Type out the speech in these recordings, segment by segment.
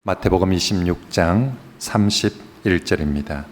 마태복음 26장 31절입니다.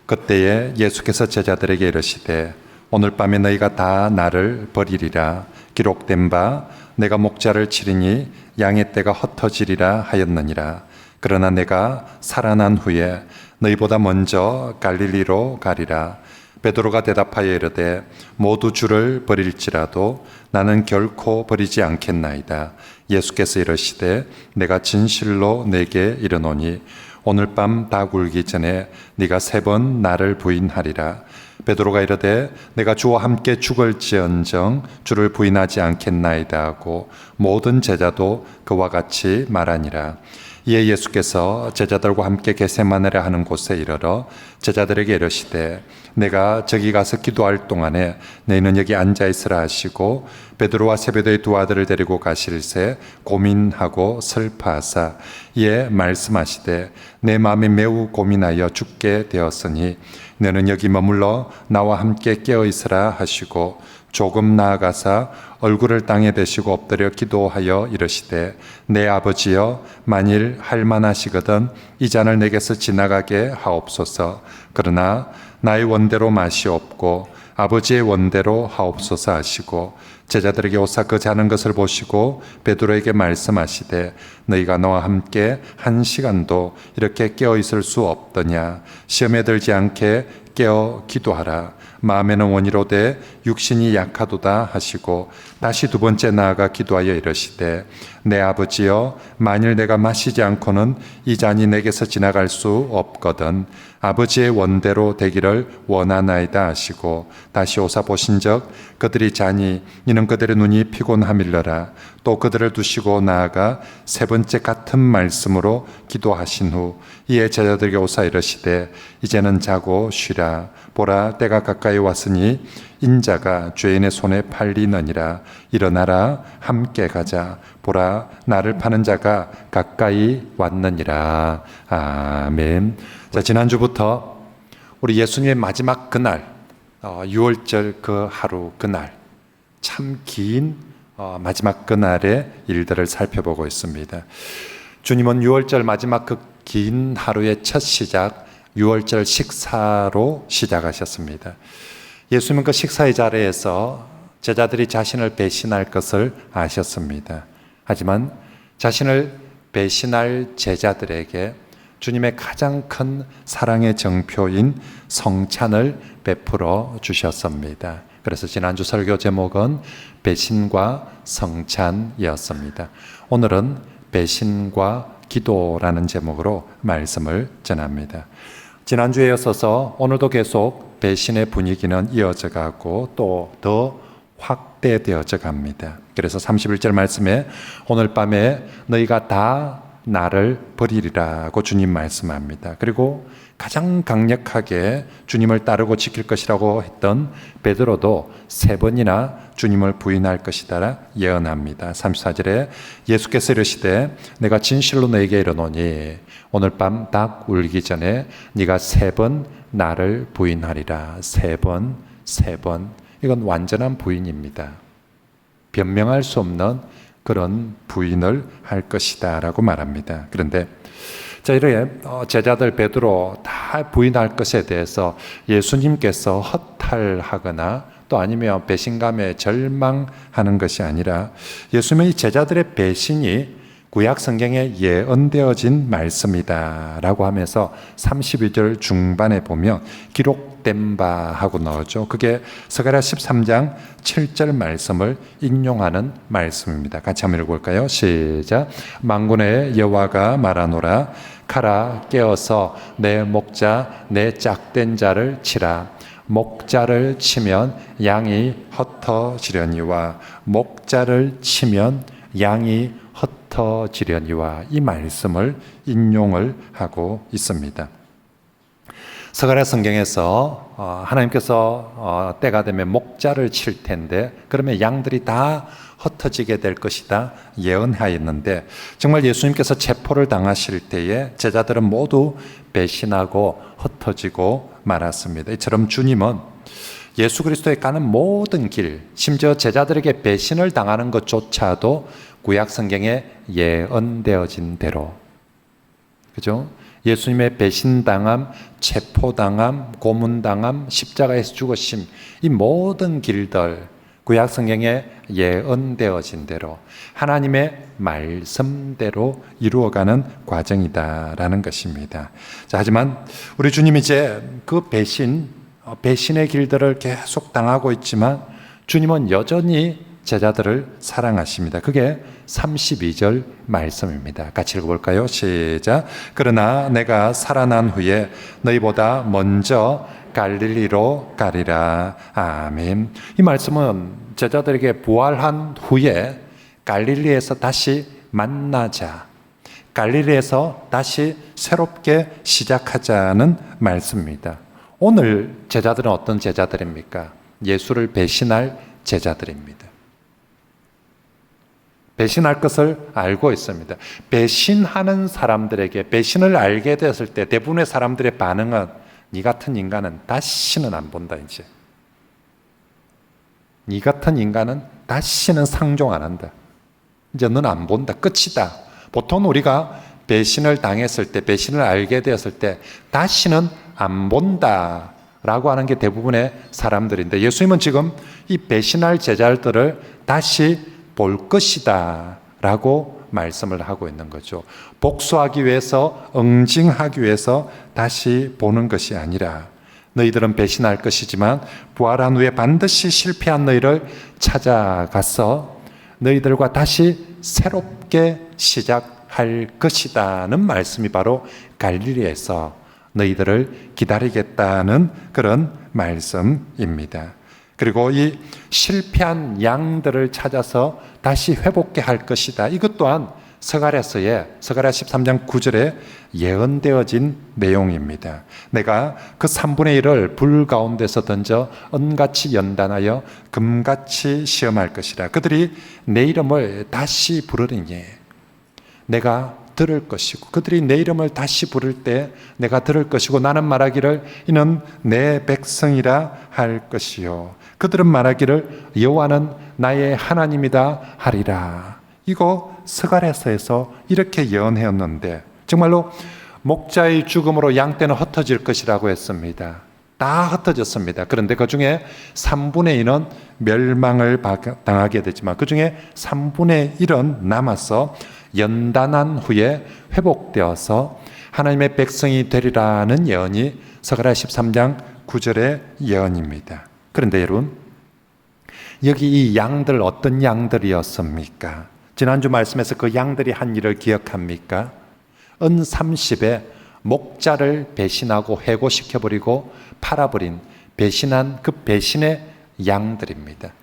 그때에 예수께서 제자들에게 이르시되 오늘 밤에 너희가 다 나를 버리리라. 기록된 바 내가 목자를 치리니 양의 떼가 흩어지리라 하였느니라. 그러나 내가 살아난 후에 너희보다 먼저 갈릴리로 가리라. 베드로가 대답하여 이르되 모두 주를 버릴지라도 나는 결코 버리지 않겠나이다. 예수께서 이르시되 내가 진실로 내게 이르노니 오늘 밤 닭 울기 전에 네가 3번 나를 부인하리라. 베드로가 이르되 내가 주와 함께 죽을지언정 주를 부인하지 않겠나이다 하고 모든 제자도 그와 같이 말하니라. 이에 예수께서 제자들과 함께 겟세마네라 하는 곳에 이르러 제자들에게 이르시되 내가 저기 가서 기도할 동안에 너희는 여기 앉아 있으라 하시고 베드로와 세베대의 두 아들을 데리고 가실새 고민하고 슬퍼하사 이에 말씀하시되 내 마음이 매우 고민하여 죽게 되었으니 너는 여기 머물러 나와 함께 깨어 있으라 하시고 조금 나아가사 얼굴을 땅에 대시고 엎드려 기도하여 이르시되 내 아버지여 만일 할만하시거든 이 잔을 내게서 지나가게 하옵소서. 그러나 나의 원대로 마시옵고 아버지의 원대로 하옵소서 하시고 제자들에게 오사 그 자는 것을 보시고 베드로에게 말씀하시되 너희가 너와 함께 1시간도 이렇게 깨어 있을 수 없더냐. 시험에 들지 않게 깨어 기도하라. 마음에는 원이로되 육신이 약하도다 하시고 다시 2번째 나아가 기도하여 이르시되 내 아버지여 만일 내가 마시지 않고는 이 잔이 내게서 지나갈 수 없거든 아버지의 원대로 되기를 원하나이다 하시고 다시 오사 보신즉 그들이 자니 이는 그들의 눈이 피곤함일러라. 또 그들을 두시고 나아가 3번째 같은 말씀으로 기도하신 후 이에 제자들에게 오사 이르시되 이제는 자고 쉬라. 보라 때가 가까이 왔으니 인자가 죄인의 손에 팔리느니라. 일어나라 함께 가자. 보라 나를 파는 자가 가까이 왔느니라. 아멘. 자, 지난주부터 우리 예수님의 마지막 그날 6월절 그 하루 그날 참 긴 마지막 그날의 일들을 살펴보고 있습니다. 주님은 6월절 마지막 그 긴 하루의 첫 시작 6월절 식사로 시작하셨습니다. 예수님은 그 식사의 자리에서 제자들이 자신을 배신할 것을 아셨습니다. 하지만 자신을 배신할 제자들에게 주님의 가장 큰 사랑의 정표인 성찬을 베풀어 주셨습니다. 그래서 지난주 설교 제목은 배신과 성찬이었습니다. 오늘은 배신과 기도라는 제목으로 말씀을 전합니다. 지난주에 이어서 오늘도 계속 배신의 분위기는 이어져 가고 또 더 확대되어져 갑니다. 그래서 31절 말씀에 오늘 밤에 너희가 다 나를 버리리라고 주님 말씀합니다. 그리고 가장 강력하게 주님을 따르고 지킬 것이라고 했던 베드로도 3번이나 주님을 부인할 것이다 예언합니다. 34절에 예수께서 이르시되 내가 진실로 너에게 이르노니 오늘 밤 닭 울기 전에 네가 3번 나를 부인하리라. 3번 이건 완전한 부인입니다. 변명할 수 없는 그런 부인을 할 것이다 라고 말합니다. 그런데 자, 이렇게 제자들 베드로 다 부인할 것에 대해서 예수님께서 허탈하거나 또 아니면 배신감에 절망하는 것이 아니라 예수님의 제자들의 배신이 구약 성경에 예언되어진 말씀이다 라고 하면서 32절 중반에 보면 기록된 바 하고 나오죠. 그게 스가랴 13장 7절 말씀을 인용하는 말씀입니다. 같이 한번 읽어볼까요? 시작. 만군의 여호와가 말하노라. 가라 깨어서 내 목자 내 짝된 자를 치라. 목자를 치면 양이 흩어지려니와 목자를 치면 양이 흩어지려니와 이 말씀을 인용을 하고 있습니다. 스가랴 성경에서 하나님께서 때가 되면 목자를 칠 텐데 그러면 양들이 다 흩어지게 될 것이다 예언하였는데 정말 예수님께서 체포를 당하실 때에 제자들은 모두 배신하고 흩어지고 말았습니다. 이처럼 주님은 예수 그리스도에 가는 모든 길, 심지어 제자들에게 배신을 당하는 것조차도 구약 성경에 예언되어진 대로 그죠? 예수님의 배신당함, 체포당함, 고문당함, 십자가에서 죽으심, 이 모든 길들 구약 성경에 예언되어진 대로 하나님의 말씀대로 이루어가는 과정이다라는 것입니다. 자, 하지만 우리 주님이 이제 그 배신의 길들을 계속 당하고 있지만 주님은 여전히 제자들을 사랑하십니다. 그게 32절 말씀입니다. 같이 읽어볼까요? 시작. 그러나 내가 살아난 후에 너희보다 먼저 갈릴리로 가리라. 아멘. 이 말씀은 제자들에게 부활한 후에 갈릴리에서 다시 만나자, 갈릴리에서 다시 새롭게 시작하자는 말씀입니다. 오늘 제자들은 어떤 제자들입니까? 예수를 배신할 제자들입니다. 배신할 것을 알고 있습니다. 배신하는 사람들에게 배신을 알게 되었을 때 대부분의 사람들의 반응은 네 같은 인간은 다시는 안 본다 이제. 네 같은 인간은 다시는 상종 안 한다. 이제 넌 안 본다. 끝이다. 보통 우리가 배신을 당했을 때, 배신을 알게 되었을 때 다시는 안 본다 라고 하는 게 대부분의 사람들인데 예수님은 지금 이 배신할 제자들을 다시 볼 것이다 라고 말씀을 하고 있는 거죠. 복수하기 위해서, 응징하기 위해서 다시 보는 것이 아니라 너희들은 배신할 것이지만 부활한 후에 반드시 실패한 너희를 찾아가서 너희들과 다시 새롭게 시작할 것이다는 말씀이 바로 갈릴리에서 너희들을 기다리겠다는 그런 말씀입니다. 그리고 이 실패한 양들을 찾아서 다시 회복케 할 것이다. 이것 또한 스가랴서의 스가랴 13장 9절에 예언되어진 내용입니다. 내가 그 3분의 1을 불 가운데서 던져 은같이 연단하여 금같이 시험할 것이라. 그들이 내 이름을 다시 부르리니 내가 들을 것이고 그들이 내 이름을 다시 부를 때 내가 들을 것이고 나는 말하기를 이는 내 백성이라 할 것이요 그들은 말하기를 여호와는 나의 하나님이다 하리라. 이거 스가랴서에서 이렇게 예언했는데 정말로 목자의 죽음으로 양떼는 흩어질 것이라고 했습니다. 다 흩어졌습니다. 그런데 그 중에 3분의 1은 멸망을 당하게 되지만 그 중에 3분의 1은 남아서 연단한 후에 회복되어서 하나님의 백성이 되리라는 예언이 스가랴 13장 9절의 예언입니다. 그런데 여러분, 여기 이 양들 어떤 양들이었습니까? 지난주 말씀에서 그 양들이 한 일을 기억합니까? 은 30에 목자를 배신하고 해고시켜버리고 팔아버린 배신한 그 배신의 양들입니다.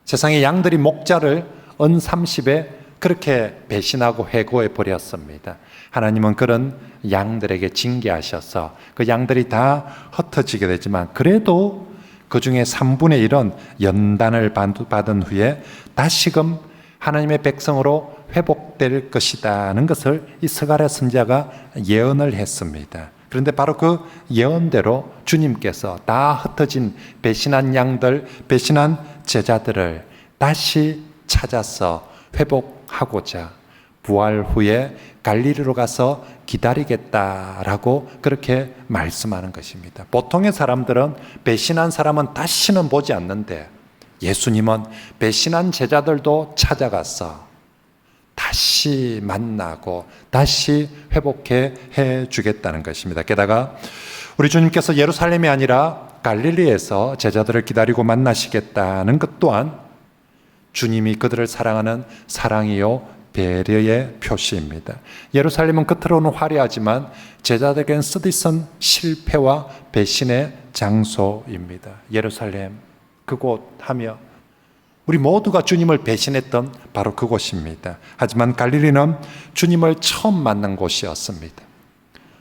세상의 양들이 목자를 은 30에 그렇게 배신하고 해고해 버렸습니다. 하나님은 그런 양들에게 징계하셔서 그 양들이 다 흩어지게 되지만 그래도 그 중에 3분의 1은 연단을 받은 후에 다시금 하나님의 백성으로 회복될 것이라는 것을 이 스가랴 선지자가 예언을 했습니다. 그런데 바로 그 예언대로 주님께서 다 흩어진 배신한 양들, 배신한 제자들을 다시 찾아서 회복하고자 부활 후에 갈릴리로 가서 기다리겠다라고 그렇게 말씀하는 것입니다. 보통의 사람들은 배신한 사람은 다시는 보지 않는데 예수님은 배신한 제자들도 찾아가서 다시 만나고 다시 회복해 주겠다는 것입니다. 게다가 우리 주님께서 예루살렘이 아니라 갈릴리에서 제자들을 기다리고 만나시겠다는 것 또한 주님이 그들을 사랑하는 사랑이요 배려의 표시입니다. 예루살렘은 겉으로는 화려하지만 제자들에게는 쓰디쓴 실패와 배신의 장소입니다. 예루살렘 그곳 하며 우리 모두가 주님을 배신했던 바로 그곳입니다. 하지만 갈릴리는 주님을 처음 만난 곳이었습니다.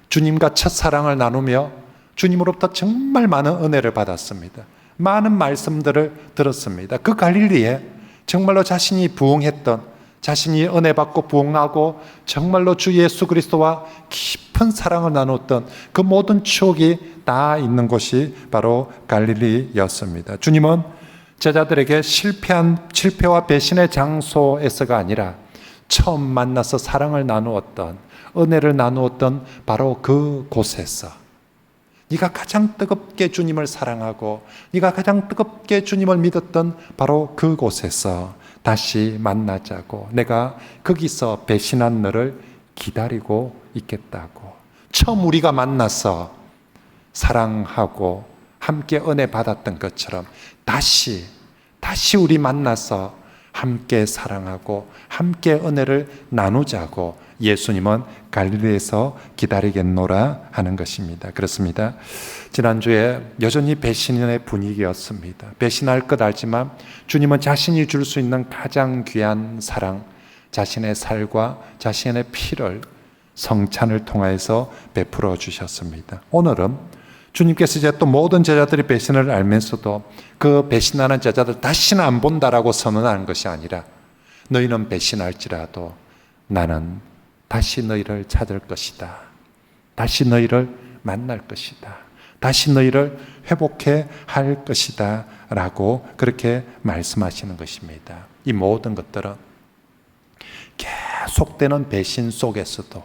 주님과 첫사랑을 나누며 주님으로부터 정말 많은 은혜를 받았습니다. 많은 말씀들을 들었습니다. 그 갈릴리에 정말로 자신이 부응했던, 자신이 은혜 받고 부응하고 정말로 주 예수 그리스도와 깊은 사랑을 나눴던 그 모든 추억이 다 있는 곳이 바로 갈릴리였습니다. 주님은 제자들에게 실패와 배신의 장소에서가 아니라 처음 만나서 사랑을 나누었던, 은혜를 나누었던 바로 그 곳에서 네가 가장 뜨겁게 주님을 사랑하고 네가 가장 뜨겁게 주님을 믿었던 바로 그곳에서 다시 만나자고, 내가 거기서 배신한 너를 기다리고 있겠다고. 처음 우리가 만나서 사랑하고 함께 은혜 받았던 것처럼 다시 우리 만나서 함께 사랑하고 함께 은혜를 나누자고 예수님은 갈릴리에서 기다리겠노라 하는 것입니다. 그렇습니다. 지난주에 여전히 배신의 분위기였습니다. 배신할 것 알지만 주님은 자신이 줄 수 있는 가장 귀한 사랑, 자신의 살과 자신의 피를 성찬을 통하여서 베풀어 주셨습니다. 오늘은 주님께서 이제 또 모든 제자들이 배신을 알면서도 그 배신하는 제자들 다시는 안 본다라고 선언하는 것이 아니라, 너희는 배신할지라도 나는 다시 너희를 찾을 것이다. 다시 너희를 만날 것이다. 다시 너희를 회복해 할 것이다 라고 그렇게 말씀하시는 것입니다. 이 모든 것들은 계속되는 배신 속에서도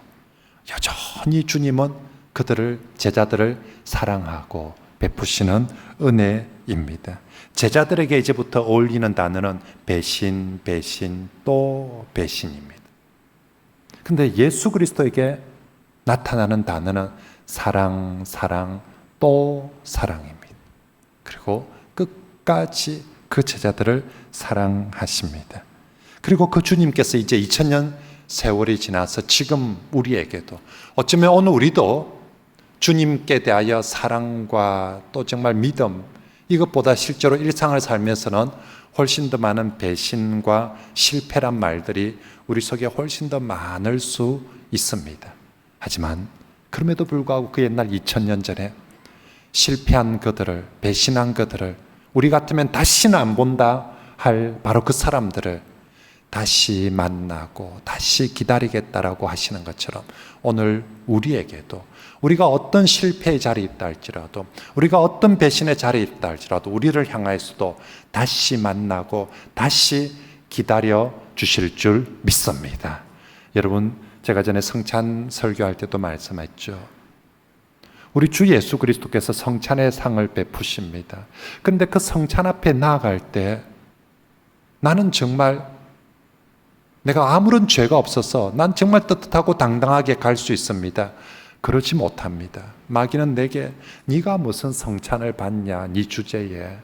여전히 주님은 그들을, 제자들을 사랑하고 베푸시는 은혜입니다. 제자들에게 이제부터 어울리는 단어는 배신, 또 배신입니다. 근데 예수 그리스도에게 나타나는 단어는 사랑, 또 사랑입니다. 그리고 끝까지 그 제자들을 사랑하십니다. 그리고 그 주님께서 이제 2000년 세월이 지나서 지금 우리에게도, 어쩌면 오늘 우리도 주님께 대하여 사랑과 또 정말 믿음, 이것보다 실제로 일상을 살면서는 훨씬 더 많은 배신과 실패란 말들이 우리 속에 훨씬 더 많을 수 있습니다. 하지만 그럼에도 불구하고 그 옛날 2000년 전에 실패한 그들을, 배신한 그들을, 우리 같으면 다시는 안 본다 할 바로 그 사람들을 다시 만나고 다시 기다리겠다라고 하시는 것처럼, 오늘 우리에게도 우리가 어떤 실패의 자리에 있다 할지라도, 우리가 어떤 배신의 자리에 있다 할지라도 우리를 향하여서도 다시 만나고 다시 기다려 주실 줄 믿습니다. 여러분, 제가 전에 성찬 설교할 때도 말씀했죠. 우리 주 예수 그리스도께서 성찬의 상을 베푸십니다. 그런데 그 성찬 앞에 나아갈 때 나는 정말 내가 아무런 죄가 없어서 난 정말 떳떳하고 당당하게 갈 수 있습니다. 그렇지 못합니다. 마귀는 내게 네가 무슨 성찬을 받냐, 네 주제에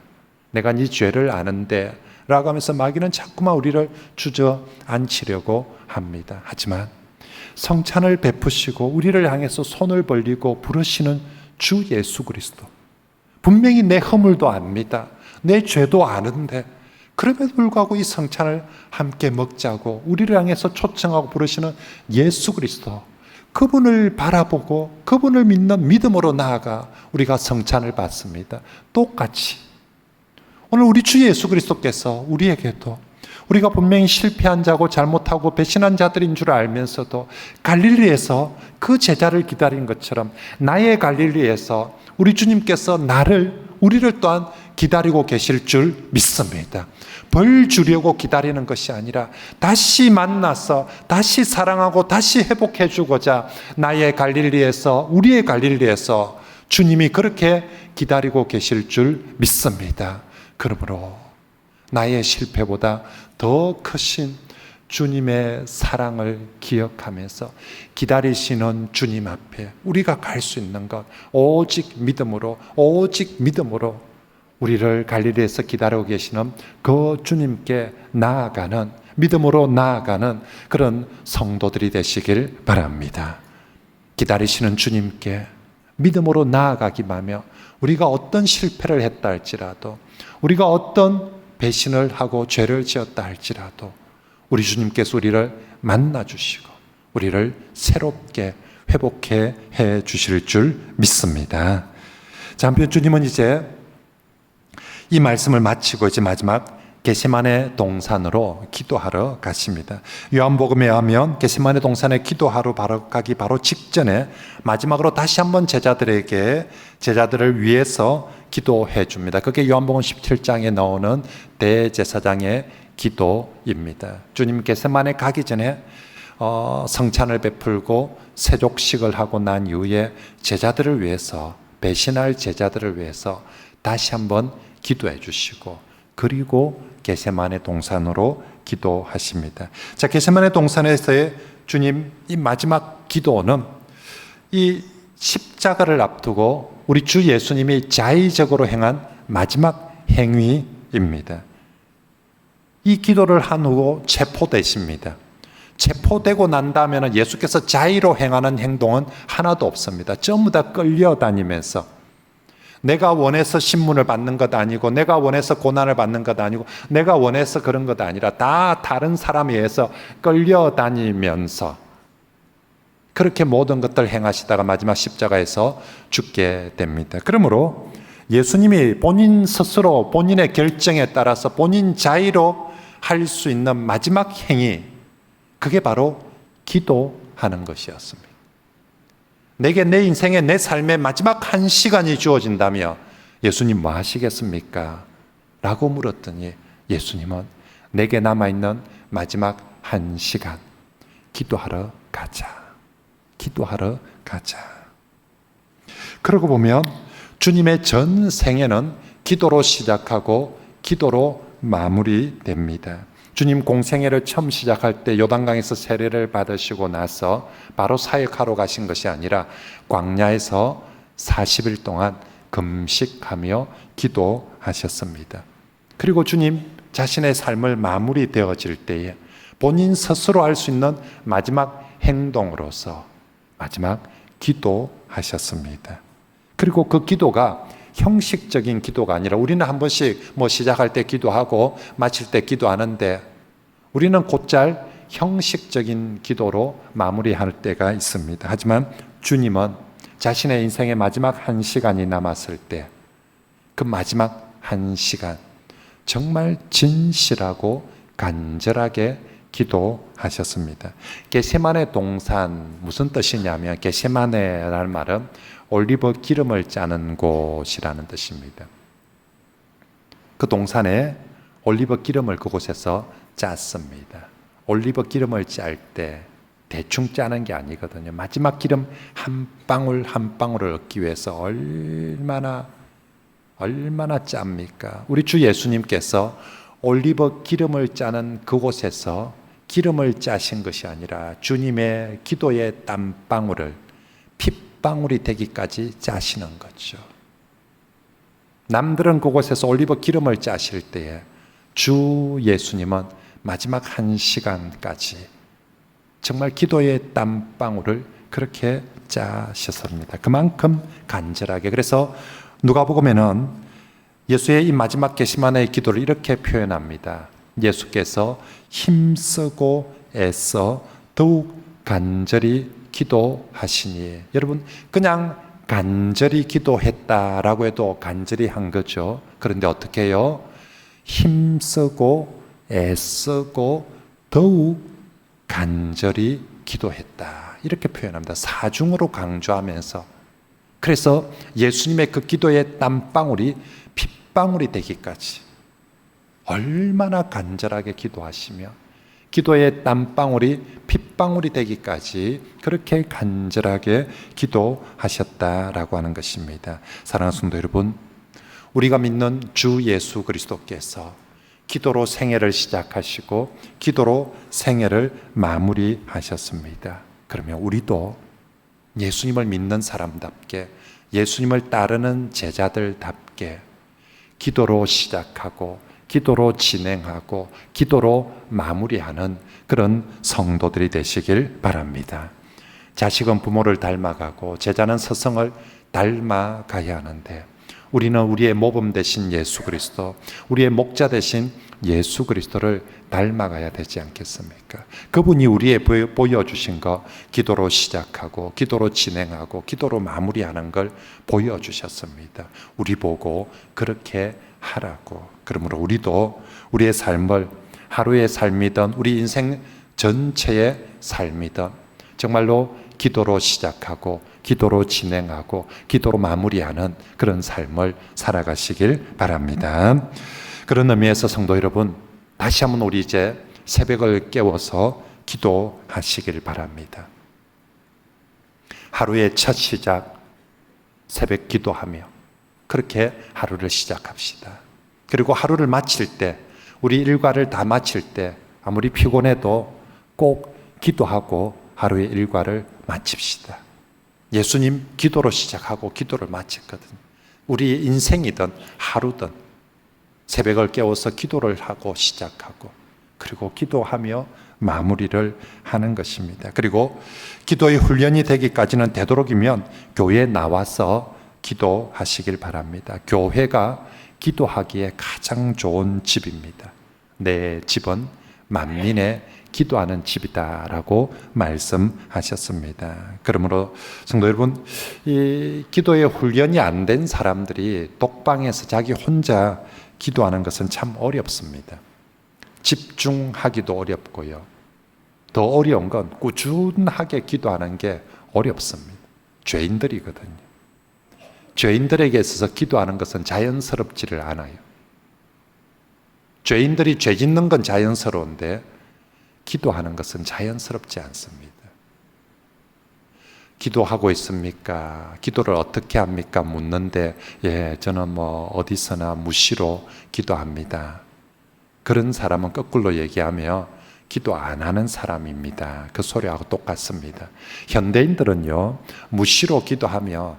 내가 네 죄를 아는데 라고 하면서 마귀는 자꾸만 우리를 주저앉히려고 합니다. 하지만 성찬을 베푸시고 우리를 향해서 손을 벌리고 부르시는 주 예수 그리스도, 분명히 내 허물도 압니다. 내 죄도 아는데 그럼에도 불구하고 이 성찬을 함께 먹자고 우리를 향해서 초청하고 부르시는 예수 그리스도, 그분을 바라보고 그분을 믿는 믿음으로 나아가 우리가 성찬을 받습니다. 똑같이 오늘 우리 주 예수 그리스도께서 우리에게도, 우리가 분명히 실패한 자고 잘못하고 배신한 자들인 줄 알면서도 갈릴리에서 그 제자를 기다린 것처럼 나의 갈릴리에서 우리 주님께서 우리를 또한 기다리고 계실 줄 믿습니다. 벌 주려고 기다리는 것이 아니라 다시 만나서 다시 사랑하고 다시 회복해 주고자 나의 갈릴리에서, 우리의 갈릴리에서 주님이 그렇게 기다리고 계실 줄 믿습니다. 그러므로 나의 실패보다 더 크신 주님의 사랑을 기억하면서 기다리시는 주님 앞에 우리가 갈 수 있는 것 오직 믿음으로, 오직 믿음으로 우리를 갈릴리에서 기다리고 계시는 그 주님께 나아가는, 믿음으로 나아가는 그런 성도들이 되시길 바랍니다. 기다리시는 주님께 믿음으로 나아가기만 하며 우리가 어떤 실패를 했다 할지라도, 우리가 어떤 배신을 하고 죄를 지었다 할지라도 우리 주님께서 우리를 만나주시고 우리를 새롭게 회복해 주실 줄 믿습니다. 자, 한편 주님은 이제 이 말씀을 마치고 이제 마지막 겟세마네 동산으로 기도하러 가십니다. 요한복음에 하면 겟세마네 동산에 기도하러 가기 바로 직전에 마지막으로 다시 한번 제자들을 위해서 기도해 줍니다. 그게 요한복음 17장에 나오는 대제사장의 기도입니다. 주님 겟세마네 가기 전에 성찬을 베풀고 세족식을 하고 난 이후에 제자들을 위해서, 배신할 제자들을 위해서 다시 한번 기도해 주시고, 그리고 겟세마네 동산으로 기도하십니다. 자, 겟세마네 동산에서의 주님 이 마지막 기도는 이 십자가를 앞두고 우리 주 예수님이 자의적으로 행한 마지막 행위입니다. 이 기도를 한 후 체포되십니다. 체포되고 난 다음에는 예수께서 자의로 행하는 행동은 하나도 없습니다. 전부 다 끌려다니면서 내가 원해서 신문을 받는 것 아니고, 내가 원해서 고난을 받는 것 아니고, 내가 원해서 그런 것 아니라 다 다른 사람에 의해서 끌려다니면서 그렇게 모든 것들을 행하시다가 마지막 십자가에서 죽게 됩니다. 그러므로 예수님이 본인 스스로 본인의 결정에 따라서 본인 자의로 할 수 있는 마지막 행위, 그게 바로 기도하는 것이었습니다. 내게 내 인생의 내 삶의 마지막 한 시간이 주어진다며 예수님 뭐 하시겠습니까? 라고 물었더니 예수님은 내게 남아있는 마지막 한 시간, 기도하러 가자. 기도하러 가자. 그러고 보면 주님의 전 생애는 기도로 시작하고 기도로 마무리됩니다. 주님 공생애를 처음 시작할 때 요단강에서 세례를 받으시고 나서 바로 사역하러 가신 것이 아니라 광야에서 40일 동안 금식하며 기도하셨습니다. 그리고 주님 자신의 삶을 마무리되어질 때에 본인 스스로 할 수 있는 마지막 행동으로서 마지막 기도하셨습니다. 그리고 그 기도가 형식적인 기도가 아니라, 우리는 한 번씩 시작할 때 기도하고 마칠 때 기도하는데 우리는 곧잘 형식적인 기도로 마무리할 때가 있습니다. 하지만 주님은 자신의 인생의 마지막 한 시간이 남았을 때 그 마지막 한 시간 정말 진실하고 간절하게 기도하셨습니다. 겟세마네 동산, 무슨 뜻이냐면 겟세마네라는 말은 올리브 기름을 짜는 곳이라는 뜻입니다. 그 동산에 올리브 기름을 그곳에서 짰습니다. 올리브 기름을 짤 때 대충 짜는 게 아니거든요. 마지막 기름 한 방울 한 방울을 얻기 위해서 얼마나 짭니까? 우리 주 예수님께서 올리브 기름을 짜는 그곳에서 기름을 짜신 것이 아니라 주님의 기도의 땀방울을 핏방울이 되기까지 짜시는 거죠. 남들은 그곳에서 올리브 기름을 짜실 때에 주 예수님은 마지막 한 시간까지 정말 기도의 땀방울을 그렇게 짜셨습니다. 그만큼 간절하게. 그래서 누가복음에는 예수의 이 마지막 겟세마네의 기도를 이렇게 표현합니다. 예수께서 힘쓰고 애써 더욱 간절히 기도하시니. 여러분, 그냥 간절히 기도했다라고 해도 간절히 한 거죠. 그런데 어떻게 해요? 힘쓰고 애쓰고 더욱 간절히 기도했다, 이렇게 표현합니다. 사중으로 강조하면서. 그래서 예수님의 그 기도의 땀방울이 핏방울이 되기까지 얼마나 간절하게 기도하시며 기도의 땀방울이 핏방울이 되기까지 그렇게 간절하게 기도하셨다라고 하는 것입니다. 사랑하는 성도 여러분, 우리가 믿는 주 예수 그리스도께서 기도로 생애를 시작하시고 기도로 생애를 마무리하셨습니다. 그러면 우리도 예수님을 믿는 사람답게, 예수님을 따르는 제자들답게 기도로 시작하고 기도로 진행하고 기도로 마무리하는 그런 성도들이 되시길 바랍니다. 자식은 부모를 닮아가고 제자는 스승을 닮아가야 하는데, 우리는 우리의 모범 되신 예수 그리스도, 우리의 목자 되신 예수 그리스도를 닮아가야 되지 않겠습니까? 그분이 우리의 보여주신 것, 기도로 시작하고 기도로 진행하고 기도로 마무리하는 걸 보여주셨습니다. 우리 보고 그렇게 하라고. 그러므로 우리도 우리의 삶을, 하루의 삶이든 우리 인생 전체의 삶이든 정말로 기도로 시작하고 기도로 진행하고 기도로 마무리하는 그런 삶을 살아가시길 바랍니다. 그런 의미에서 성도 여러분, 다시 한번 우리 이제 새벽을 깨워서 기도하시길 바랍니다. 하루의 첫 시작, 새벽 기도하며 그렇게 하루를 시작합시다. 그리고 하루를 마칠 때, 우리 일과를 다 마칠 때 아무리 피곤해도 꼭 기도하고 하루의 일과를 마칩시다. 예수님 기도로 시작하고 기도를 마쳤거든요. 우리 인생이든 하루든 새벽을 깨워서 기도를 하고 시작하고 그리고 기도하며 마무리를 하는 것입니다. 그리고 기도의 훈련이 되기까지는 되도록이면 교회에 나와서 기도하시길 바랍니다. 교회가 기도하기에 가장 좋은 집입니다. 내 집은 만민의 기도하는 집이다라고 말씀하셨습니다. 그러므로 성도 여러분, 이 기도의 훈련이 안 된 사람들이 독방에서 자기 혼자 기도하는 것은 참 어렵습니다. 집중하기도 어렵고요. 더 어려운 건 꾸준하게 기도하는 게 어렵습니다. 죄인들이거든요. 죄인들에게 있어서 기도하는 것은 자연스럽지를 않아요. 죄인들이 죄 짓는 건 자연스러운데 기도하는 것은 자연스럽지 않습니다. 기도하고 있습니까? 기도를 어떻게 합니까? 묻는데 저는 어디서나 무시로 기도합니다. 그런 사람은 거꾸로 얘기하며 기도 안 하는 사람입니다. 그 소리하고 똑같습니다. 현대인들은요, 무시로 기도하며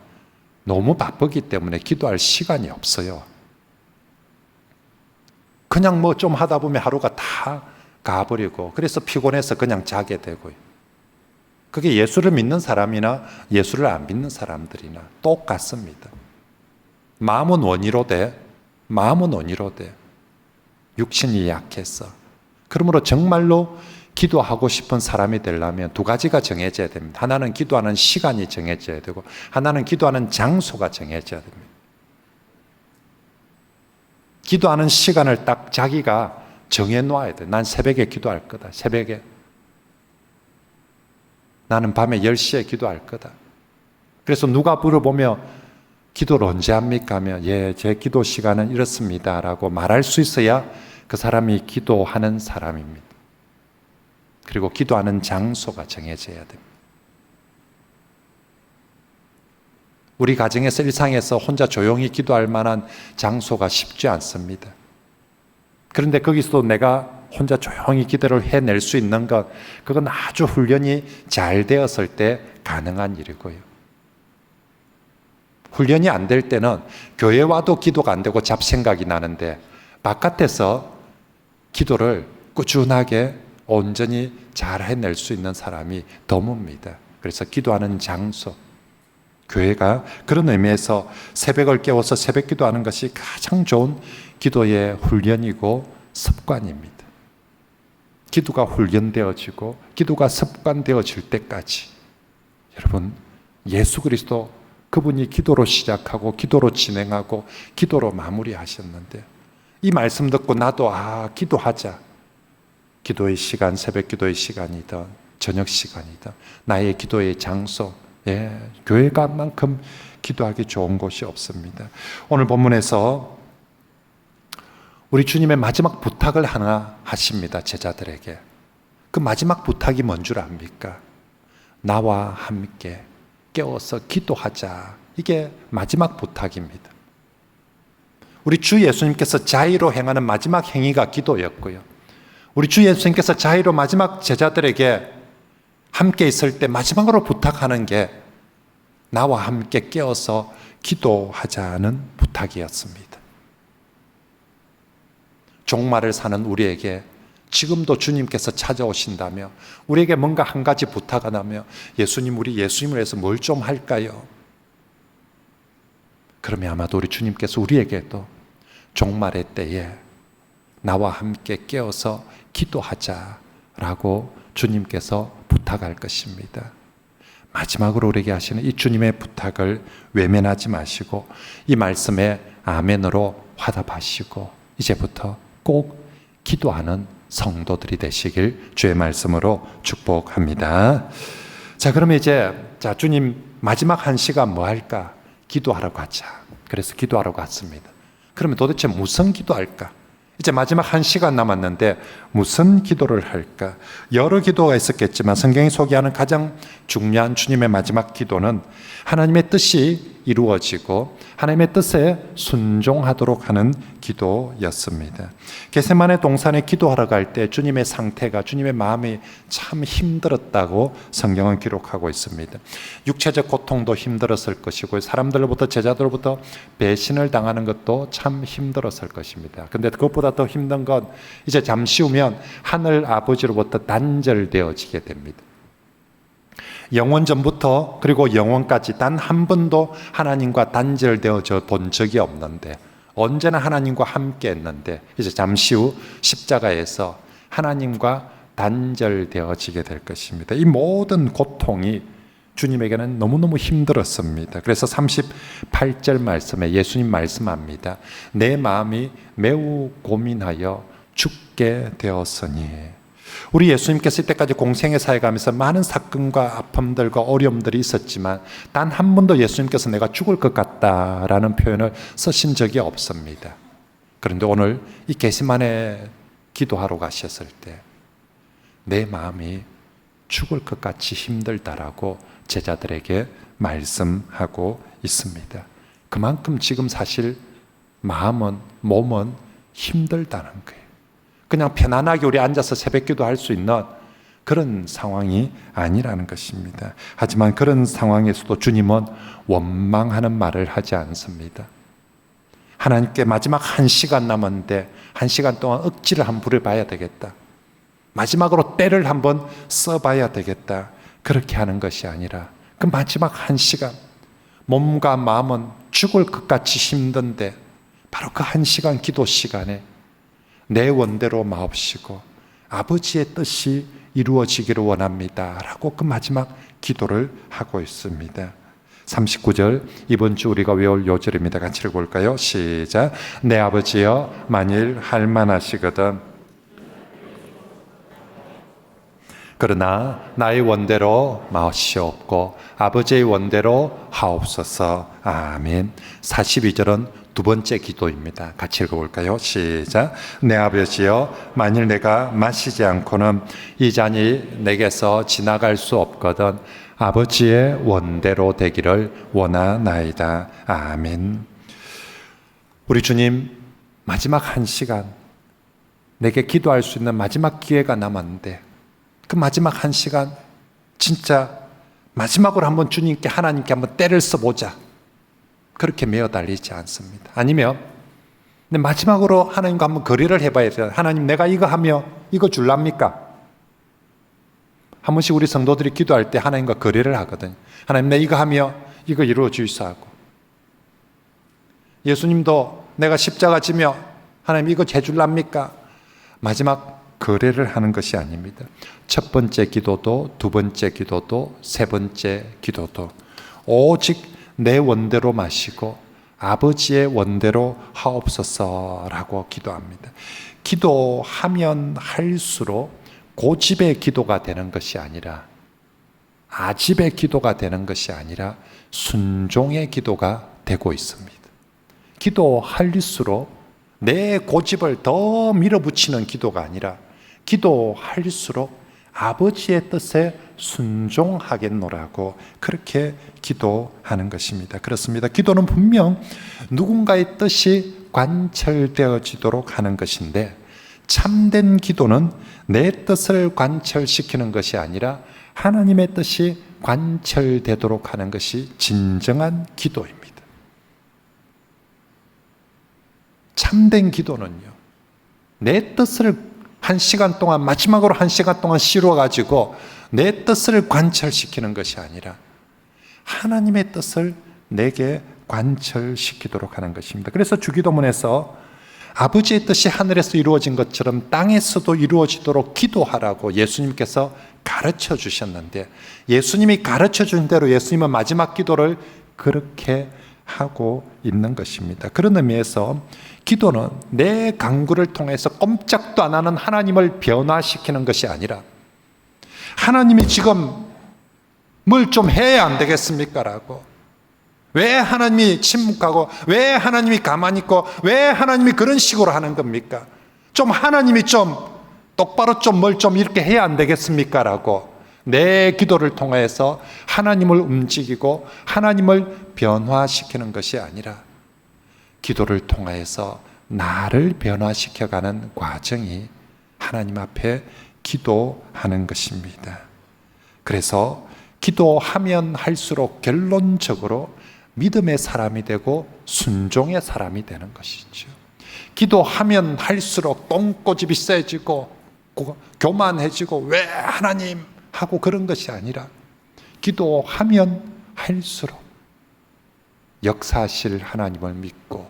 너무 바쁘기 때문에 기도할 시간이 없어요. 그냥 좀 하다 보면 하루가 다 가버리고 그래서 피곤해서 그냥 자게 되고요. 그게 예수를 믿는 사람이나 예수를 안 믿는 사람들이나 똑같습니다. 마음은 원이로 돼. 육신이 약해서. 그러므로 정말로 기도하고 싶은 사람이 되려면 두 가지가 정해져야 됩니다. 하나는 기도하는 시간이 정해져야 되고 하나는 기도하는 장소가 정해져야 됩니다. 기도하는 시간을 딱 자기가 정해놓아야 돼. 난 새벽에 기도할 거다. 새벽에. 나는 밤에 10시에 기도할 거다. 그래서 누가 물어보면 기도를 언제 합니까? 하면 제 기도 시간은 이렇습니다 라고 말할 수 있어야 그 사람이 기도하는 사람입니다. 그리고 기도하는 장소가 정해져야 됩니다. 우리 가정에서 일상에서 혼자 조용히 기도할 만한 장소가 쉽지 않습니다. 그런데 거기서도 내가 혼자 조용히 기도를 해낼 수 있는 것, 그건 아주 훈련이 잘 되었을 때 가능한 일이고요. 훈련이 안 될 때는 교회 와도 기도가 안 되고 잡생각이 나는데 바깥에서 기도를 꾸준하게 온전히 잘 해낼 수 있는 사람이 드뭅니다. 그래서 기도하는 장소, 교회가 그런 의미에서 새벽을 깨워서 새벽 기도하는 것이 가장 좋은 기도의 훈련이고 습관입니다. 기도가 훈련되어지고 기도가 습관되어질 때까지 여러분, 예수 그리스도 그분이 기도로 시작하고 기도로 진행하고 기도로 마무리하셨는데 이 말씀 듣고 나도 기도하자. 기도의 시간, 새벽 기도의 시간이든 저녁 시간이든 나의 기도의 장소, 교회가 만큼 기도하기 좋은 곳이 없습니다. 오늘 본문에서 우리 주님의 마지막 부탁을 하나 하십니다. 제자들에게. 그 마지막 부탁이 뭔 줄 압니까? 나와 함께 깨워서 기도하자. 이게 마지막 부탁입니다. 우리 주 예수님께서 자의로 행하는 마지막 행위가 기도였고요. 우리 주 예수님께서 자의로 마지막 제자들에게 함께 있을 때 마지막으로 부탁하는 게 나와 함께 깨어서 기도하자는 부탁이었습니다. 종말을 사는 우리에게 지금도 주님께서 찾아오신다며 우리에게 뭔가 한 가지 부탁하다며 예수님, 우리 예수님을 위해서 뭘 좀 할까요? 그러면 아마도 우리 주님께서 우리에게도 종말의 때에 나와 함께 깨어서 기도하자라고 주님께서 부탁할 것입니다. 마지막으로 우리에게 하시는 이 주님의 부탁을 외면하지 마시고 이 말씀에 아멘으로 화답하시고 이제부터 꼭 기도하는 성도들이 되시길 주의 말씀으로 축복합니다. 자, 그러면 이제 주님 마지막 한 시간 뭐 할까? 기도하러 가자. 그래서 기도하러 갔습니다. 그러면 도대체 무슨 기도할까? 이제 마지막 1시간 남았는데 무슨 기도를 할까? 여러 기도가 있었겠지만 성경이 소개하는 가장 중요한 주님의 마지막 기도는 하나님의 뜻이 이루어지고 하나님의 뜻에 순종하도록 하는 기도였습니다. 겟세마네 동산에 기도하러 갈 때 주님의 상태가, 주님의 마음이 참 힘들었다고 성경은 기록하고 있습니다. 육체적 고통도 힘들었을 것이고 사람들로부터, 제자들로부터 배신을 당하는 것도 참 힘들었을 것입니다. 근데 그것보다 더 힘든 건 이제 잠시 후면 하늘 아버지로부터 단절되어지게 됩니다. 영원 전부터 그리고 영원까지 단 한 번도 하나님과 단절되어져 본 적이 없는데, 언제나 하나님과 함께 했는데 이제 잠시 후 십자가에서 하나님과 단절되어지게 될 것입니다. 이 모든 고통이 주님에게는 너무너무 힘들었습니다. 그래서 38절 말씀에 예수님 말씀합니다. 내 마음이 매우 고민하여 죽게 되었으니. 우리 예수님께서 이때까지 공생의 사회 가면서 많은 사건과 아픔들과 어려움들이 있었지만 단 한 번도 예수님께서 내가 죽을 것 같다라는 표현을 쓰신 적이 없습니다. 그런데 오늘 이 겟세마네 기도하러 가셨을 때 내 마음이 죽을 것 같이 힘들다라고 제자들에게 말씀하고 있습니다. 그만큼 지금 사실 마음은, 몸은 힘들다는 거예요. 그냥 편안하게 우리 앉아서 새벽기도 할 수 있는 그런 상황이 아니라는 것입니다. 하지만 그런 상황에서도 주님은 원망하는 말을 하지 않습니다. 하나님께 마지막 1시간 남았는데 1시간 동안 억지를 한번 부려봐야 되겠다. 마지막으로 때를 한번 써봐야 되겠다. 그렇게 하는 것이 아니라 그 마지막 1시간, 몸과 마음은 죽을 것 같이 힘든데 바로 그 1시간 기도 시간에 내 원대로 마옵시고 아버지의 뜻이 이루어지기를 원합니다 라고 그 마지막 기도를 하고 있습니다. 39절, 이번 주 우리가 외울 요절입니다. 같이 읽어볼까요? 시작. 내 아버지여, 만일 할만하시거든 그러나 나의 원대로 마옵시옵고 아버지의 원대로 하옵소서. 아멘. 42절은 두 번째 기도입니다. 같이 읽어볼까요? 시작. 내 아버지여, 만일 내가 마시지 않고는 이 잔이 내게서 지나갈 수 없거든 아버지의 원대로 되기를 원하나이다. 아멘. 우리 주님 마지막 1시간, 내게 기도할 수 있는 마지막 기회가 남았는데 그 마지막 1시간 진짜 마지막으로 한번 주님께, 하나님께 한번 때를 써보자, 그렇게 매어달리지 않습니다. 아니면 마지막으로 하나님과 한번 거래를 해봐야 돼요. 하나님, 내가 이거 하며 이거 줄랍니까? 한 번씩 우리 성도들이 기도할 때 하나님과 거래를 하거든요. 하나님, 내가 이거 하며 이거 이루어 주이소 하고, 예수님도 내가 십자가 지며 하나님 이거 해줄랍니까? 마지막 거래를 하는 것이 아닙니다. 첫 번째 기도도 두 번째 기도도 세 번째 기도도 오직 내 원대로 마시고 아버지의 원대로 하옵소서라고 기도합니다. 기도하면 할수록 고집의 기도가 되는 것이 아니라, 아집의 기도가 되는 것이 아니라 순종의 기도가 되고 있습니다. 기도할수록 내 고집을 더 밀어붙이는 기도가 아니라 기도할수록 아버지의 뜻에 순종하겠노라고 그렇게 기도하는 것입니다. 그렇습니다. 기도는 분명 누군가의 뜻이 관철되어지도록 하는 것인데, 참된 기도는 내 뜻을 관철시키는 것이 아니라 하나님의 뜻이 관철되도록 하는 것이 진정한 기도입니다. 참된 기도는요, 내 뜻을 1시간 동안, 마지막으로 1시간 동안 실어가지고 내 뜻을 관철시키는 것이 아니라 하나님의 뜻을 내게 관철시키도록 하는 것입니다. 그래서 주기도문에서 아버지의 뜻이 하늘에서 이루어진 것처럼 땅에서도 이루어지도록 기도하라고 예수님께서 가르쳐 주셨는데, 예수님이 가르쳐 준 대로 예수님은 마지막 기도를 그렇게 하고 있는 것입니다. 그런 의미에서 기도는 내 강구를 통해서 꼼짝도 안 하는 하나님을 변화시키는 것이 아니라, 하나님이 지금 뭘 좀 해야 안 되겠습니까? 라고, 왜 하나님이 침묵하고 왜 하나님이 가만히 있고 왜 하나님이 그런 식으로 하는 겁니까? 좀 하나님이 좀 똑바로 좀 뭘 좀 이렇게 해야 안 되겠습니까? 라고 내 기도를 통해서 하나님을 움직이고 하나님을 변화시키는 것이 아니라 기도를 통해서 나를 변화시켜가는 과정이 하나님 앞에 기도하는 것입니다. 그래서 기도하면 할수록 결론적으로 믿음의 사람이 되고 순종의 사람이 되는 것이죠. 기도하면 할수록 똥꼬집이 세지고 교만해지고 왜 하나님 하고 그런 것이 아니라 기도하면 할수록 역사하실 하나님을 믿고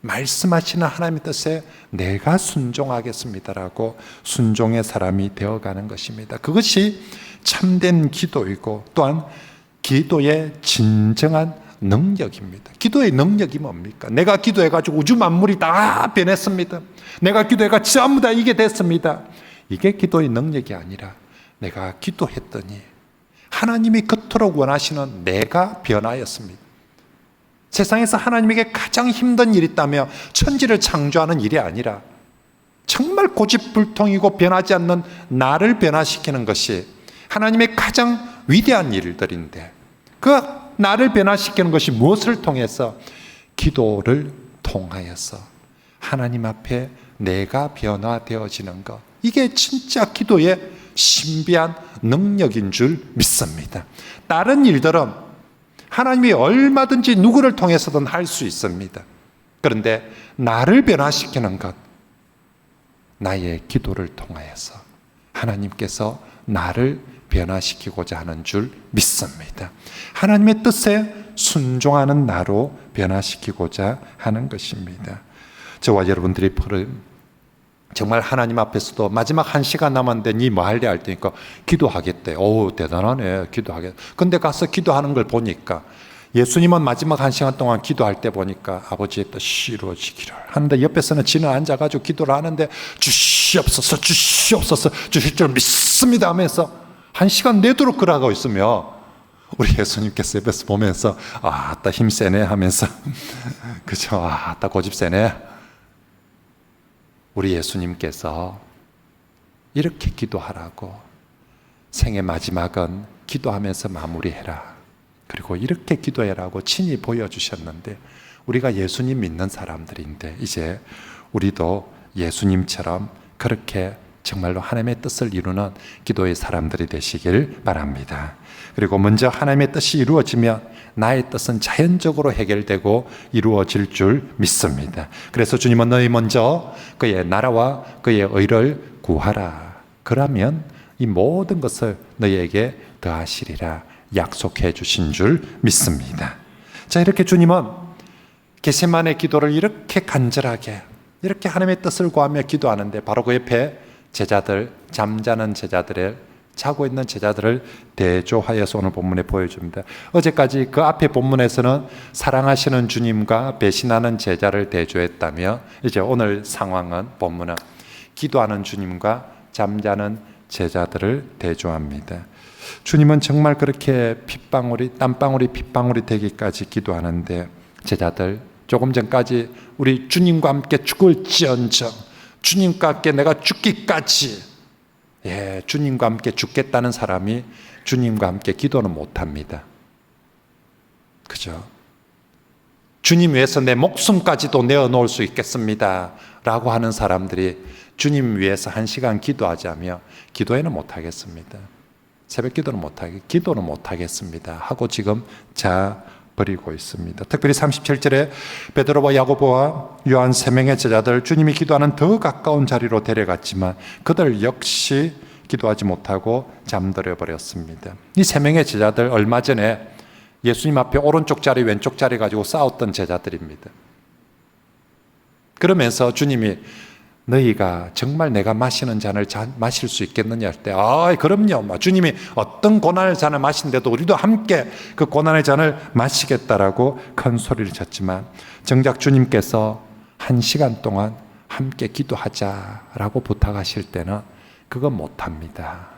말씀하시는 하나님의 뜻에 내가 순종하겠습니다라고 순종의 사람이 되어가는 것입니다. 그것이 참된 기도이고 또한 기도의 진정한 능력입니다. 기도의 능력이 뭡니까? 내가 기도해가지고 우주 만물이 다 변했습니다. 내가 기도해가 전부 다 이게 됐습니다. 이게 기도의 능력이 아니라 내가 기도했더니 하나님이 그토록 원하시는 내가 변화였습니다. 세상에서 하나님에게 가장 힘든 일이 있다며 천지를 창조하는 일이 아니라 정말 고집불통이고 변하지 않는 나를 변화시키는 것이 하나님의 가장 위대한 일들인데 그 나를 변화시키는 것이 무엇을 통해서? 기도를 통하여서 하나님 앞에 내가 변화되어지는 것, 이게 진짜 기도의 신비한 능력인 줄 믿습니다. 다른 일들은 하나님이 얼마든지 누구를 통해서든 할 수 있습니다. 그런데 나를 변화시키는 것, 나의 기도를 통하여서 하나님께서 나를 변화시키고자 하는 줄 믿습니다. 하나님의 뜻에 순종하는 나로 변화시키고자 하는 것입니다. 저와 여러분들이 정말 하나님 앞에서도 마지막 1시간 남았는데 니 뭐 할래? 할 테니까 기도하겠대. 오, 대단하네. 기도하겠대. 근데 가서 기도하는 걸 보니까 예수님은 마지막 1시간 동안 기도할 때 보니까 아버지의 뜻이 이루어지기를 하는데 옆에서는 지는 앉아가지고 기도를 하는데 주시옵소서 주시옵소서 주실 줄 믿습니다 하면서 1시간 내도록 그러고 있으며 우리 예수님께서 옆에서 보면서 아따 힘세네 하면서 그죠? 아따 고집 세네. 우리 예수님께서 이렇게 기도하라고 생의 마지막은 기도하면서 마무리해라. 그리고 이렇게 기도해라고 친히 보여주셨는데 우리가 예수님 믿는 사람들인데 이제 우리도 예수님처럼 그렇게 정말로 하나님의 뜻을 이루는 기도의 사람들이 되시길 바랍니다. 그리고 먼저 하나님의 뜻이 이루어지면 나의 뜻은 자연적으로 해결되고 이루어질 줄 믿습니다. 그래서 주님은 너희 먼저 그의 나라와 그의 의를 구하라. 그러면 이 모든 것을 너희에게 더하시리라 약속해 주신 줄 믿습니다. 자, 이렇게 주님은 겟세마네 기도를 이렇게 간절하게 이렇게 하나님의 뜻을 구하며 기도하는데 바로 그 옆에 제자들, 잠자는 제자들의 자고 있는 제자들을 대조하여서 오늘 본문에 보여줍니다. 어제까지 그 앞에 본문에서는 사랑하시는 주님과 배신하는 제자를 대조했다며 이제 오늘 상황은 본문은 기도하는 주님과 잠자는 제자들을 대조합니다. 주님은 정말 그렇게 땀방울이 핏방울이 되기까지 기도하는데 제자들 조금 전까지 우리 주님과 함께 죽을지언정 주님과 함께 내가 죽기까지 주님과 함께 죽겠다는 사람이 주님과 함께 기도는 못합니다. 그죠? 주님 위해서 내 목숨까지도 내어놓을 수 있겠습니다 라고 하는 사람들이 주님 위해서 1시간 기도하자며 기도에는 못하겠습니다. 새벽 기도는 못하겠습니다 하고 지금 버리고 있습니다. 특별히 37절에 베드로와 야고보와 요한 3명의 제자들 주님이 기도하는 더 가까운 자리로 데려갔지만 그들 역시 기도하지 못하고 잠들어 버렸습니다. 이 3명의 제자들 얼마 전에 예수님 앞에 오른쪽 자리 왼쪽 자리 가지고 싸웠던 제자들입니다. 그러면서 주님이 너희가 정말 내가 마시는 잔을 마실 수 있겠느냐 할 때 그럼요. 주님이 어떤 고난의 잔을 마신데도 우리도 함께 그 고난의 잔을 마시겠다라고 큰 소리를 쳤지만 정작 주님께서 1시간 동안 함께 기도하자라고 부탁하실 때는 그건 못합니다.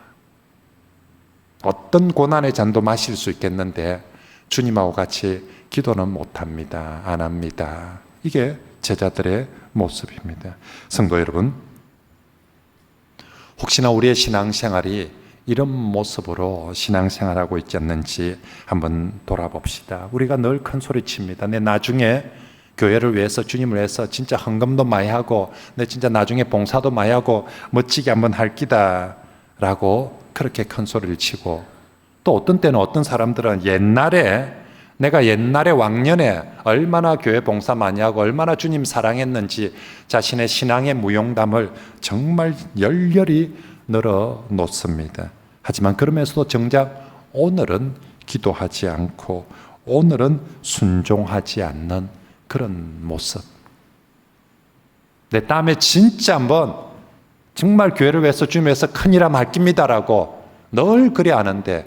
어떤 고난의 잔도 마실 수 있겠는데 주님하고 같이 기도는 못합니다. 안 합니다. 이게 제자들의 모습입니다. 성도 여러분, 혹시나 우리의 신앙생활이 이런 모습으로 신앙생활하고 있지 않는지 한번 돌아봅시다. 우리가 늘 큰 소리 칩니다. 내 나중에 교회를 위해서, 주님을 위해서 진짜 헌금도 많이 하고, 내 진짜 나중에 봉사도 많이 하고 멋지게 한번 할 기다 라고 그렇게 큰 소리를 치고, 또 어떤 때는 어떤 사람들은 내가 옛날에 왕년에 얼마나 교회 봉사 많이 하고 얼마나 주님 사랑했는지 자신의 신앙의 무용담을 정말 열렬히 늘어 놓습니다. 하지만 그러면서도 정작 오늘은 기도하지 않고 오늘은 순종하지 않는 그런 모습. 내 다음에 진짜 한번 정말 교회를 위해서 주님 위해서 큰일 하면 할 깁니다라고 늘 그래 하는데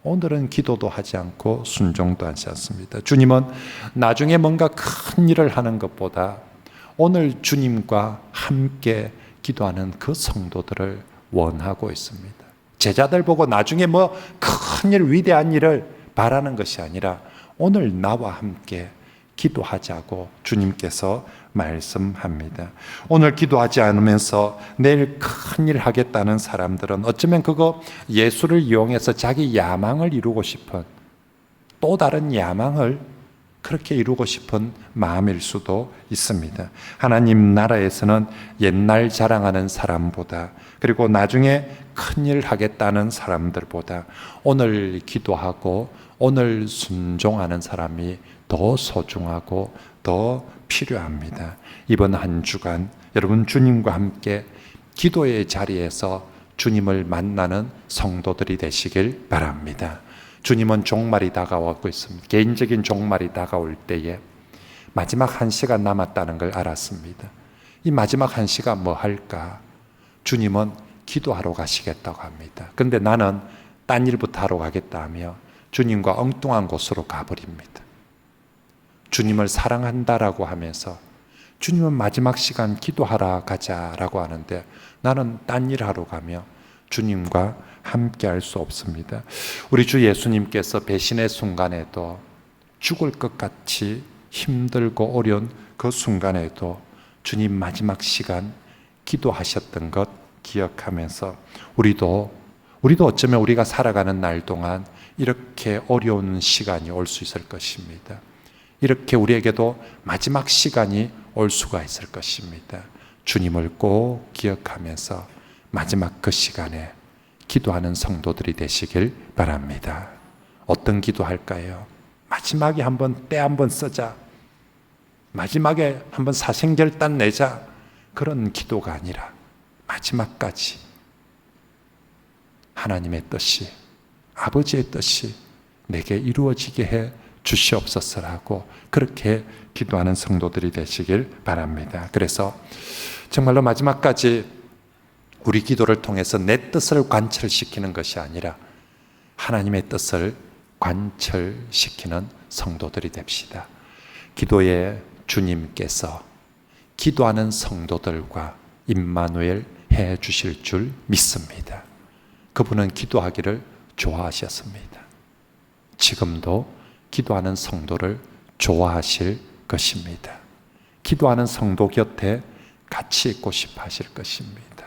오늘은 기도도 하지 않고 순종도 하지 않습니다. 주님은 나중에 뭔가 큰 일을 하는 것보다 오늘 주님과 함께 기도하는 그 성도들을 원하고 있습니다. 제자들 보고 나중에 뭐 큰 일, 위대한 일을 바라는 것이 아니라 오늘 나와 함께 기도하자고 주님께서 말씀합니다. 오늘 기도하지 않으면서 내일 큰일 하겠다는 사람들은 어쩌면 그거 예수를 이용해서 자기 야망을 이루고 싶은, 또 다른 야망을 그렇게 이루고 싶은 마음일 수도 있습니다. 하나님 나라에서는 옛날 자랑하는 사람보다, 그리고 나중에 큰일 하겠다는 사람들보다 오늘 기도하고 오늘 순종하는 사람이 더 소중하고 더 필요합니다. 이번 한 주간 여러분 주님과 함께 기도의 자리에서 주님을 만나는 성도들이 되시길 바랍니다. 주님은 종말이 다가오고 있습니다. 개인적인 종말이 다가올 때에 마지막 한 시간 남았다는 걸 알았습니다. 이 마지막 한 시간 뭐 할까? 주님은 기도하러 가시겠다고 합니다. 근데 나는 딴 일부터 하러 가겠다 하며 주님과 엉뚱한 곳으로 가버립니다. 주님을 사랑한다라고 하면서 주님은 마지막 시간 기도하러 가자라고 하는데 나는 딴 일 하러 가며 주님과 함께 할 수 없습니다. 우리 주 예수님께서 배신의 순간에도, 죽을 것 같이 힘들고 어려운 그 순간에도 주님 마지막 시간 기도하셨던 것 기억하면서 우리도 어쩌면 우리가 살아가는 날 동안 이렇게 어려운 시간이 올 수 있을 것입니다. 이렇게 우리에게도 마지막 시간이 올 수가 있을 것입니다. 주님을 꼭 기억하면서 마지막 그 시간에 기도하는 성도들이 되시길 바랍니다. 어떤 기도할까요? 마지막에 때 한번 쓰자. 마지막에 한번 사생결단 내자. 그런 기도가 아니라 마지막까지 하나님의 뜻이, 아버지의 뜻이 내게 이루어지게 해 주시옵소서라고 그렇게 기도하는 성도들이 되시길 바랍니다. 그래서 정말로 마지막까지 우리 기도를 통해서 내 뜻을 관철시키는 것이 아니라 하나님의 뜻을 관철시키는 성도들이 됩시다. 기도의 주님께서 기도하는 성도들과 임마누엘 해 주실 줄 믿습니다. 그분은 기도하기를 좋아하셨습니다. 지금도 기도하는 성도를 좋아하실 것입니다. 기도하는 성도 곁에 같이 있고 싶어 하실 것입니다.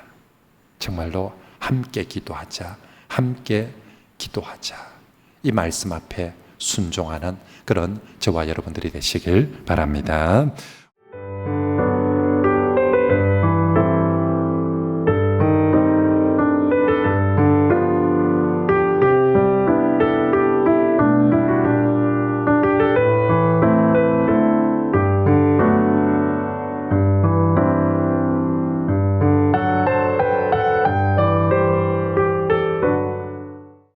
정말로 함께 기도하자, 함께 기도하자. 이 말씀 앞에 순종하는 그런 저와 여러분들이 되시길 바랍니다.